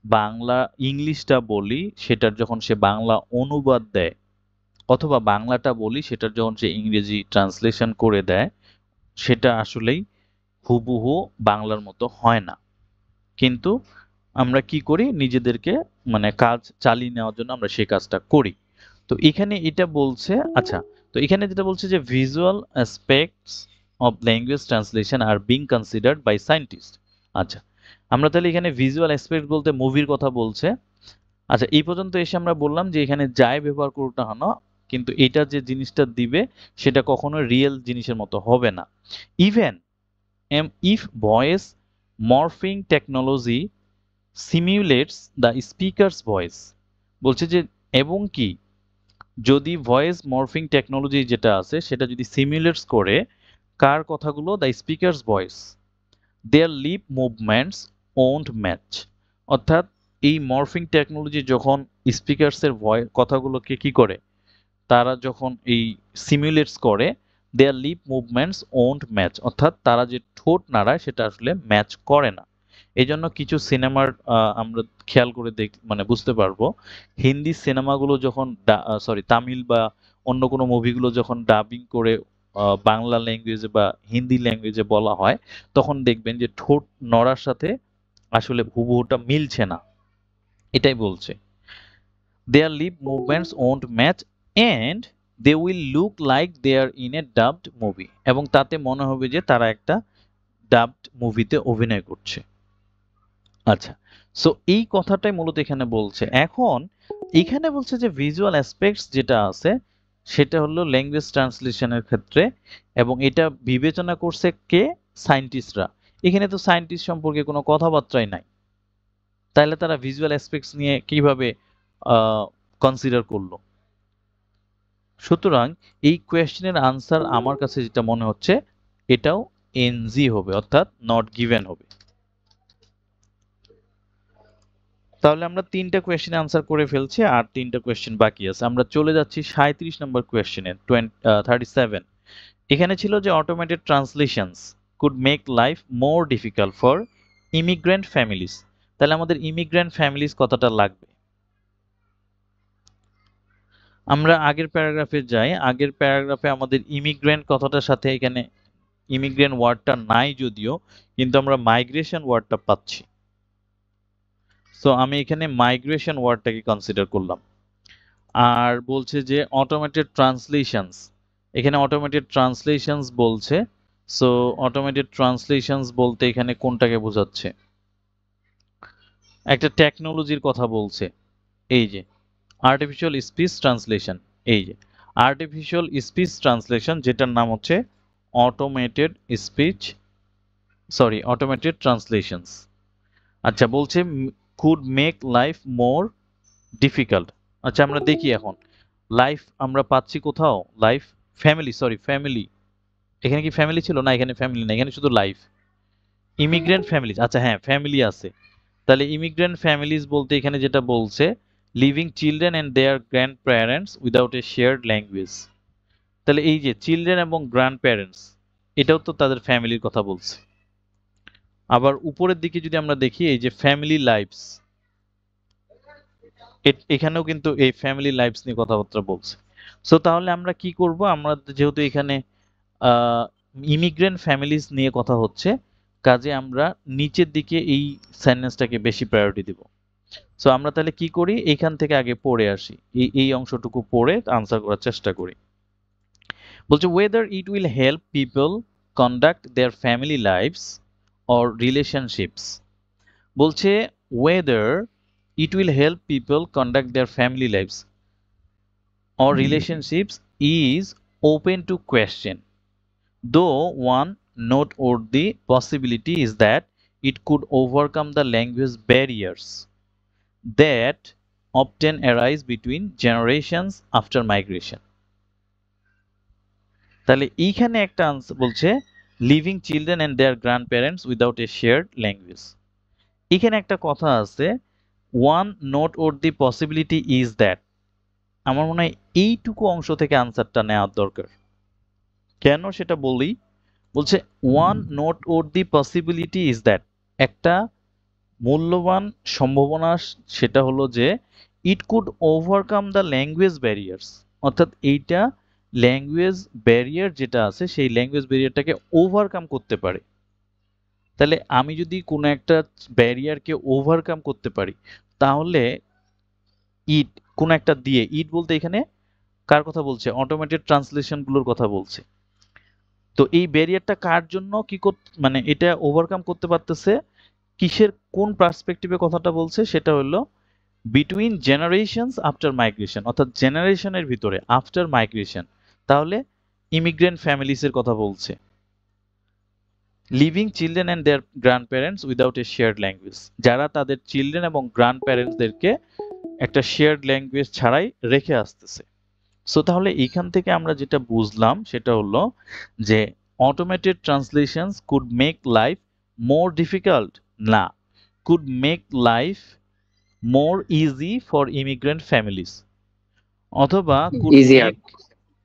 বাংলা ইংলিশটা বলি সেটার যখন সে বাংলা অনুবাদ দেয় অথবা বাংলাটা বলি সেটার যখন সে ইংরেজি ট্রান্সলেশন করে দেয় সেটা আসলেই হুবহু বাংলার মতো হয় না। কিন্তু আমরা কি করি নিজেদেরকে মানে কাজ চালিয়ে নেওয়ার জন্য আমরা সেই কাজটা করি। তো এখানে এটা বলছে আচ্ছা, তো এখানে যেটা বলছে যে visual aspects of language translation are being considered by scientist. আচ্ছা, আমরা তাহলে এখানে ভিজুয়াল অ্যাসপেক্ট বলতে মুভির কথা বলছে। আচ্ছা, এই পর্যন্ত এসে আমরা বললাম যে এখানে যাই ব্যবহার করুক না কেন কিন্তু এটা যে জিনিসটা দিবে সেটা কখনো রিয়েল জিনিসের মতো হবে না। Even if voice morphing technology simulates the speaker's voice, বলছে যে এবং কি যদি ভয়েস মরফিং টেকনোলজি যেটা আছে সেটা যদি সিমুলেটস করে কার কথাগুলো the speaker's voice their lip movements won't match, অর্থাৎ এই মরফিং টেকনোলজি যখন স্পিকারসের ভয়েস কথাগুলোকে কি করে তারা যখন এই সিমুলেটস করে দেয়ার লিপ মুভমেন্টস ওন্ট ম্যাচ, অর্থাৎ তারা যে ঠোঁট নাড়ায় সেটা আসলে ম্যাচ করে না। এই জন্য কিছু সিনেমার আমরা খেয়াল করে মানে বুঝতে পারবো হিন্দি সিনেমাগুলো যখন সরি তামিল বা অন্য কোনো মুভিগুলো যখন ডাবিং করে বাংলা ল্যাঙ্গুয়েজে বা হিন্দি ল্যাঙ্গুয়েজে বলা হয় তখন দেখবেন যে ঠোঁট নড়ার সাথে আসলে হুবহুটা মিলছে না, এটাই বলছে। Their lip movements won't match and they will look like they are in a dubbed movie, এবং তাতে মনে হবে যে তারা একটা ডাবড মুভিতে অভিনয় করছে। আচ্ছা, সো এই কথাটাই মূলত এখানে বলছে। এখন এখানে বলছে যে ভিজুয়াল অ্যাসপেক্টস যেটা আছে সেটা হলো ল্যাঙ্গুয়েজ ট্রান্সলেশনের ক্ষেত্রে, এবং এটা বিবেচনা করছে কে? সায়েন্টিস্টরা। এখানে তো সায়েন্টিস্ট সম্পর্কে কোনো কথাবার্তাই নাই, তাহলে তারা ভিজুয়াল অ্যাসপেক্টস নিয়ে কিভাবে কনসিডার করলো? সুতরাং এই কোয়েশ্চেনের আনসার আমার কাছে যেটা মনে হচ্ছে এটাও এনজি হবে, অর্থাৎ নট গিভেন হবে। তাহলে আমরা তিনটা কোয়েশ্চেনে আনসার করে ফেলছি আর তিনটা কোয়েশ্চেন বাকি আছে। আমরা চলে যাচ্ছি 37 নম্বর কোয়েশ্চেনে 37। এখানে ছিল যে automated translations could make life more difficult for immigrant families. তাহলে আমাদের ইমিগ্রেন্ট ফ্যামিলিজ কথাটা লাগবে। আমরা আগের প্যারাগ্রাফে যাই। আগের প্যারাগ্রাফে আমাদের ইমিগ্রেন্ট কথাটার সাথে এখানে ইমিগ্রেন্ট ওয়ার্ডটা নাই যদিও, কিন্তু আমরা মাইগ্রেশন ওয়ার্ডটা পাচ্ছি। সো আমি এখানে মাইগ্রেশন ওয়ার্ডটাকে কনসিডার করলাম। আর বলছে যে অটোমেটেড ট্রান্সলেশনস, এখানে অটোমেটেড ট্রান্সলেশনস বলছে। সো অটোমেটেড ট্রান্সলেশনস বলতে এখানে কোনটাকে বোঝাচ্ছে? একটা টেকনোলজির কথা বলছে, এই যে আর্টিফিশিয়াল স্পিচ ট্রান্সলেশন, এই যে আর্টিফিশিয়াল স্পিচ ট্রান্সলেশন যেটার নাম হচ্ছে অটোমেটেড স্পিচ অটোমেটেড ট্রান্সলেশনস। আচ্ছা, বলছে could make life more difficult. আচ্ছা, আমরা দেখি এখন লাইফ আমরা পাচ্ছি কোথাও, লাইফ ফ্যামিলি, এখানে কি ফ্যামিলি ছিল? না, এখানে ফ্যামিলি না, এখানে শুধু লাইফ। ইমিগ্রেন্ট ফ্যামিলিজ, আচ্ছা হ্যাঁ ফ্যামিলি আছে। তাহলে ইমিগ্রেন্ট ফ্যামিলিজ বলতে এখানে যেটা বলছে living children and their grandparents without a shared language. তাহলে এই যে চিলড্রেন এবং গ্র্যান্ড প্যারেন্টস এটাও তো তাদের ফ্যামিলির কথা বলছে। আবার উপরের দিকে যদি আমরা দেখি এই যে ফ্যামিলি লাইফস, এখানেও কিন্তু এই ফ্যামিলি লাইফস নিয়ে কথাবার্তা বলছে। সো তাহলে আমরা কি করব? আমরা যেহেতু এখানে ইমিগ্রেন্ট ফ্যামিলিজ নিয়ে কথা হচ্ছে, কাজে আমরা নিচের দিকে এই সেন্টেন্সটাকে বেশি প্রায়োরিটি দেব। সো আমরা তাহলে কি করি, এখান থেকে আগে পড়ে আসি, এই অংশটুকু পড়ে আনসার করার চেষ্টা করি। বলছে whether it will help people conduct their family lives or relationships। বলছে whether it will help people conduct their family lives or relationships is open to question, though one noteworthy possibility is that it could overcome the language barriers that often arise between generations after migration। তাহলে এইখানে একটা answer বলছে living children and their grandparents without a shared language. এখানে একটা কথা আছে one note or the possibility is that. আমার মনে হয় এইটুকু অংশ থেকে আনসারটা নেওয়ার দরকার। কেন সেটা বলি। বলছে one note or the possibility is that, একটা মূল্যবান সম্ভাবনা সেটা হলো যে it could overcome the language barriers, অর্থাৎ এইটা ল্যাঙ্গুয়েজ ব্যারিয়ার যেটা আছে সেই ল্যাঙ্গুয়েজ ব্যারিয়ারটাকে ওভারকাম করতে পারে। তাহলে আমি যদি কোনো একটা ব্যারিয়ারকে ওভারকাম করতে পারি তাহলে ইট কোনো একটা দিয়ে, ইট বলতে এখানে কার কথা বলছে? অটোমেটেড ট্রান্সলেশনগুলোর কথা বলছে। তো এই ব্যারিয়ারটা কার জন্য কি মানে এটা ওভারকাম করতে পারতেছে কিসের, কোন পার্সপেক্টিভে কথাটা বলছে? সেটা হলো বিটুইন জেনারেশনস আফটার মাইগ্রেশন, অর্থাৎ জেনারেশনের ভিতরে আফটার মাইগ্রেশন। তাহলে ইমিগ্রেন্ট ফ্যামিলিসের কথা বলছে। Living children and their grandparents without a shared language, যারা তাদের চিলড্রেন এবং গ্র্যান্ড প্যারেন্টসদেরকে একটা শেয়ার্ড ল্যাঙ্গুয়েজ ছাড়াই রেখে আসতেছে। সো তাহলে এইখান থেকে আমরা যেটা বুঝলাম সেটা হলো যে automated translations could make life more difficult, না, could make life more easy for immigrant families, অথবা could easier. Make,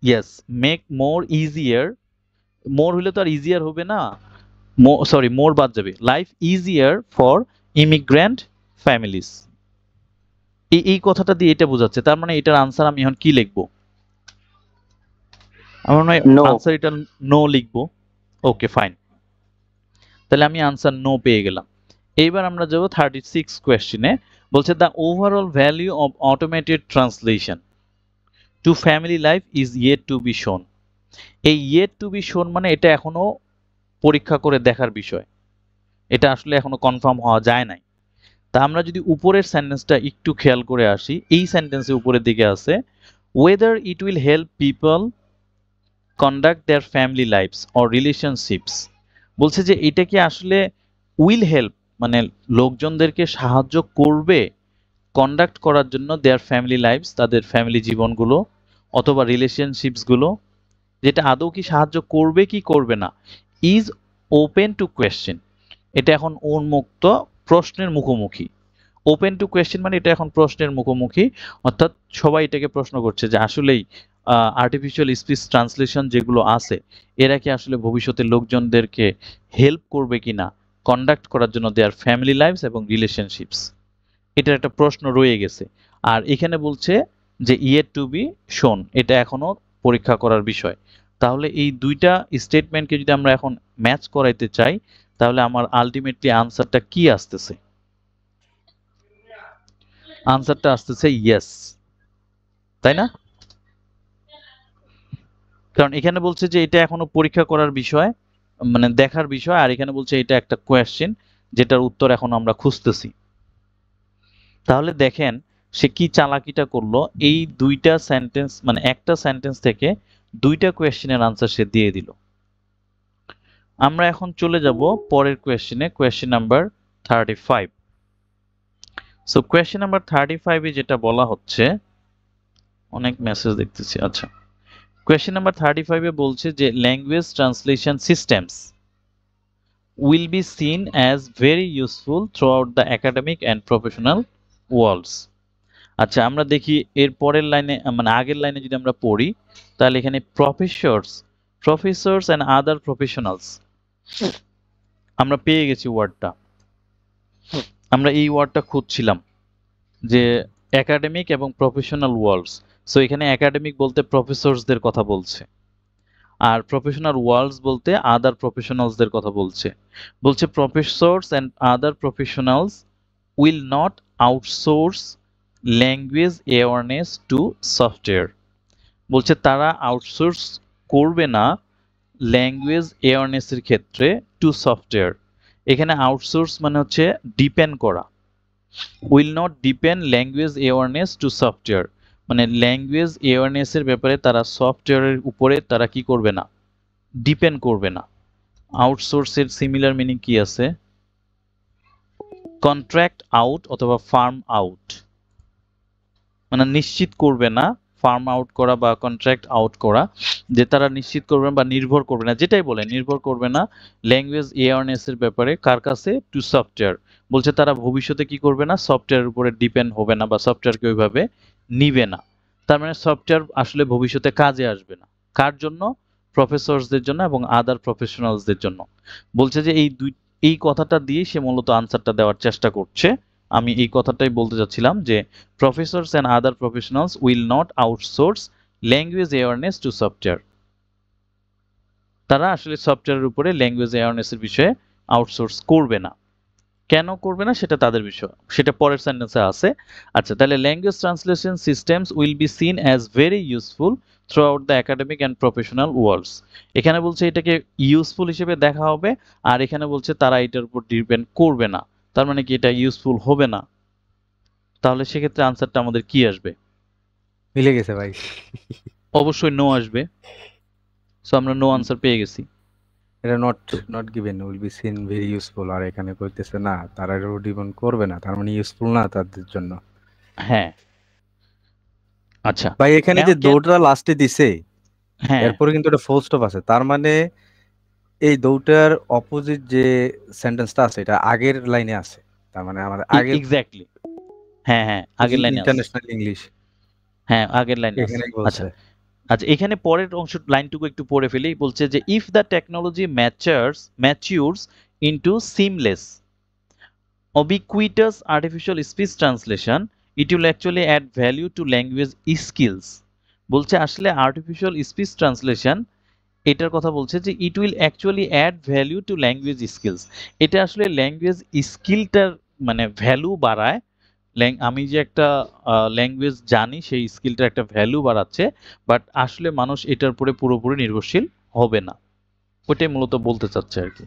yes, make more easier. More হলে তো আর ইজিয়ার হবে না, সরি মোর বাদ যাবে, life easier for immigrant families. এই কথাটা দিয়ে এটা বোঝাচ্ছে। তার মানে এটার আনসার আমি এখন কি লিখবো? আমার মনে হয় No. আনসার এটা নো লিখবো। ওকে ফাইন, তাহলে আমি আনসার নো পেয়ে গেলাম। এইবার আমরা যাব 36 কোয়েশ্চেনে। বলছে the overall value of automated translation to family life is yet to be shown. এই ইয়েট টু বি শোন মানে এটা এখনো পরীক্ষা করে দেখার বিষয়, এটা আসলে এখনো কনফার্ম হওয়া যায় নাই। তা আমরা যদি উপরের সেন্টেন্সটা একটু খেয়াল করে আসি, এই সেন্টেন্সের উপরের দিকে আছে whether it will help people conduct their family lives or relationships। বলছে যে এটা কি আসলে উইল হেল্প মানে লোকজনদেরকে সাহায্য করবে কন্ডাক্ট করার জন্য দেয়ার ফ্যামিলি লাইফস, তাদের ফ্যামিলি জীবনগুলো, অথবা রিলেশনশিপস গুলো, যেটা আদৌ কি সাহায্য করবে কি করবে না, ইজ ওপেন টু কোয়েশ্চেন। এটা এখন উন্মুক্ত, প্রশ্নের মুখোমুখি। ওপেন টু কোয়েশ্চেন মানে এটা এখন প্রশ্নের মুখোমুখি, অর্থাৎ সবাই এটাকে প্রশ্ন করছে যে আসলেই আর্টিফিশিয়াল স্পিচ ট্রান্সলেশন যেগুলো আছে এরা কি আসলে ভবিষ্যতে লোকজনদেরকে হেল্প করবে কিনা কন্ডাক্ট করার জন্য দেয়ার ফ্যামিলি লাইফস এবং রিলেশনশিপস। এটার একটা প্রশ্ন রয়ে গেছে। আর এখানে বলছে যে ইয়েট টু বি শোন, এটা এখনো পরীক্ষা করার বিষয়। তাহলে এই দুইটা স্টেটমেন্টকে যদি আমরা এখন ম্যাচ করাইতে চাই তাহলে আমার আলটিমেটলি আনসারটা কি আসতেছে? আনসারটা আসতেছে ইয়েস, তাই না? কারণ এখানে বলছে যে এটা এখনো পরীক্ষা করার বিষয়, মানে দেখার বিষয়, আর এখানে বলছে এটা একটা কোয়েশ্চেন যেটার উত্তর এখন আমরা খুঁজতেছি। তাহলে দেখেন সে কি চালাকিটা করলো, এই দুইটা সেন্টেন্স মানে একটা সেন্টেন্স থেকে দুইটা কোয়েশ্চেনের আনসার সে দিয়ে দিল। আমরা এখন চলে যাব পরের কোয়েশ্চেনে, question number 35। So question number 35 এ যেটা বলা হচ্ছে, অনেক মেসেজ দেখতেছি। আচ্ছা, কোয়েশ্চেন নাম্বার 35 এ বলছে যে language translation systems will be seen as very useful throughout the academic and professional worlds। আচ্ছা, আমরা দেখি এর পরের লাইনে মানে আগের লাইনে যদি আমরা পড়ি তাহলে এখানে প্রফেসর্স এন্ড আদার প্রফেশনালস আমরা পেয়ে গেছি ওয়ার্ডটা। আমরা এই ওয়ার্ডটা খুঁজছিলাম যে একাডেমিক এবং প্রফেশনাল ওয়ার্লডস। সো এখানে একাডেমিক বলতে প্রফেসরসদের কথা বলছে, আর প্রফেশনাল ওয়ার্লডস বলতে আদার প্রফেশনালসদের কথা বলছে। বলছে professors and other professionals will not outsource language awareness to software. বলছে তারা আউটসোর্স করবে না ল্যাঙ্গুয়েজ অ্যাওয়ারনেসের ক্ষেত্রে টু সফটওয়্যার। এখানে আউটসোর্স মানে হচ্ছে ডিপেন্ড করা। Will not depend language awareness to software মানে ল্যাঙ্গুয়েজ অ্যাওয়ারনেসের ব্যাপারে তারা সফটওয়্যারের উপরে তারা কি করবে না, ডিপেন্ড করবে না। আউটসোর্সের সিমিলার মিনিং কি আছে? কন্ট্রাক্ট আউট অথবা ফার্ম আউট, মানে নিশ্চিত করবে না, ফার্ম আউট করা বা কন্ট্রাক্ট আউট করা, যে তারা নিশ্চিত করবে বা নির্ভর করবে না, যেটাই বলে নির্ভর করবে না ল্যাঙ্গুয়েজ অ্যাওয়ারনেস এর ব্যাপারে কার কাছে, টু সফটওয়্যার। বলছে তারা ভবিষ্যতে কি করবে না, সফটওয়্যারের উপরে ডিপেন্ড হবে না বা সফটওয়্যারকে ওইভাবে নিবে না। তার মানে সফটওয়্যার আসলে ভবিষ্যতে কাজে আসবে না। কার জন্য? প্রফেসরসদের জন্য এবং আদার প্রফেশনালসদের জন্য। বলছে যে এই এই কথাটা দিয়ে সে মূলত আনসারটা দেওয়ার চেষ্টা করছে। আমি এই কথাটাই বলতে চাচ্ছিলাম যে professors and other professionals will not outsource language awareness to software. তারা আসলে সফটওয়্যারের উপরে ল্যাঙ্গুয়েজ অ্যাওয়ারনেসের বিষয়ে আউটসোর্স করবে না। কেন করবে না সেটা তাদের বিষয়, সেটা পরের সেন্টেন্সে আছে। আচ্ছা, তাহলে language translation systems will be seen as very useful through the academic and professional worlds. এখানে বলছে এটাকে ইউজফুল হিসেবে দেখা হবে, আর এখানে বলছে তারা এটার উপর ডিপেন্ড করবে না। তার মানে কি এটা ইউজফুল হবে না? তাহলে সেক্ষেত্রে আনসারটা আমাদের কি আসবে? মিলে গেছে ভাই। অবশ্যই নো আসবে। সো আমরা নো আনসার পেয়ে গেছি। এটা not not given will be seen very useful, আর এখানে কইতেছে না তারা এটা ডিপেন্ড করবে না, তার মানে ইউজফুল না তাদের জন্য। হ্যাঁ, আচ্ছা। ভাই এখানে যে দৌড়টা লাস্টে দিছে, হ্যাঁ, এরপরে কিন্তু এটা ফুল স্টপ আছে, তার মানে এই দৌড়টার অপোজিট যে সেন্টেন্সটা আছে এটা আগের লাইনে আছে, তার মানে আমাদের আগের এক্স্যাক্টলি। হ্যাঁ, হ্যাঁ, আগের লাইনে আছে। ইন্টারন্যাশনাল ইংলিশ হ্যাঁ, আগের লাইনে আছে। এখানেই আচ্ছা, বলছে। আচ্ছা, এখানে পরের অংশ লাইনটুকু একটু পড়ে ফেলি। বলছে যে if the technology matures into seamless ubiquitous artificial speech translation, it will actually add value to language skills। বলছে আসলে আর্টিফিশিয়াল স্পিচ ট্রান্সলেশন এটার কথা বলছে যে it will actually add value to language skills. এটা আসলে ল্যাঙ্গুয়েজ স্কিলটার মানে ভ্যালু বাড়ায়। আমি যে একটা ল্যাঙ্গুয়েজ জানি সেই স্কিলটার একটা ভ্যালু বাড়াচ্ছে, বাট আসলে মানুষ এটার উপরে পুরোপুরি নির্ভরশীল হবে না। ওটাই মূলত বলতে চাচ্ছে আর কি।